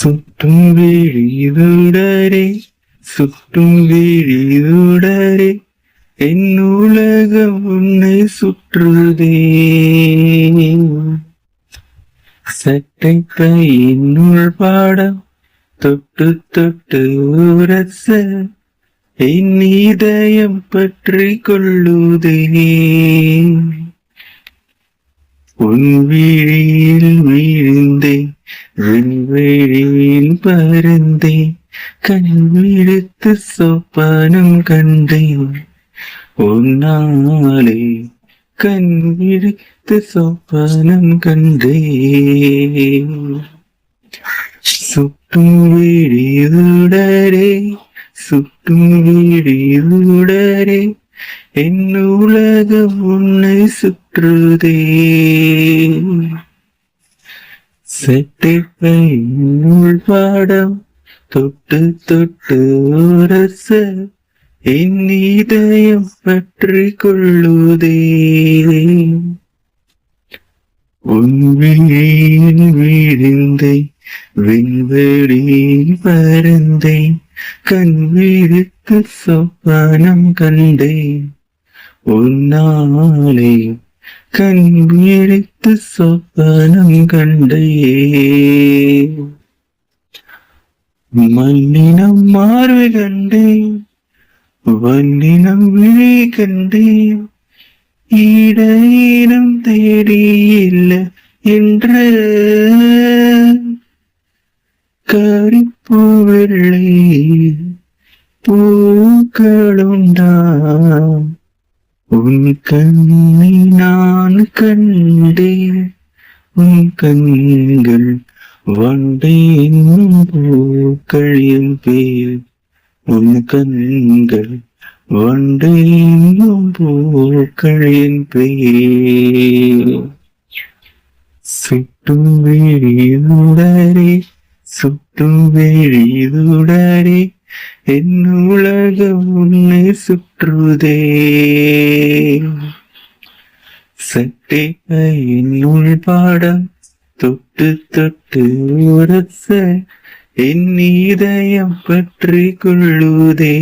சுட்டும் விழிதுடரே சுட்டும் விழிதுடரே என் உலகம் உன்னை சுற்றுதே. சட்டை பையினுள் பாடம் தொட்டு தொட்டு உரச என் இதயம் பற்றி கொள்ளுதே. உன் விழியில் வீழ்ந்தேன் விண்வெளியில் பறந்தேன் கண் விழித்து சொப்பனம் கண்டேன் உன்னாலே கண் விழித்து சொப்பனம் கண்டேன். சுட்டும் விழிதுடரே சுட்டும் விழிதுடரே என் உலகம் உன்னை சுற்றுதே. சட்டை பையினுள் பாடம் தொட்டு தொட்டு உரச என் இதயம் பற்றி கொள்ளுதே. உன் விழியில் வீழ்ந்தேன் விண்வெளியில் பறந்தேன் கண் விழித்து சொப்பனம் கண்டேன் உன்னாலே கண் விழித்து சொப்பனம் கண்டேன். மண்ணினம் மார்பு கண்டேன் வண்ணினம் விழி கண்டேன் இடையினம் தேடியில்ல என்ற கரிப்பு வெள்ளை பூக்களுண்டாம் உன் கண்ணை நான் கண்டேன் உன் கண்கள் வண்டை என்னும் பூக்கள் என் பேர் உன் கண்கள் வண்டை என்னும் பூக்கள் என் பேர். சுட்டும் விழிதுடரே சுட்டும் விழிதுடரே என் உலகம் உன்னை சுற்றுதே. சட்டை பையினுள் பாடம் தொட்டு தொட்டு உரச என் இதயம் பற்றி கொள்ளுதே.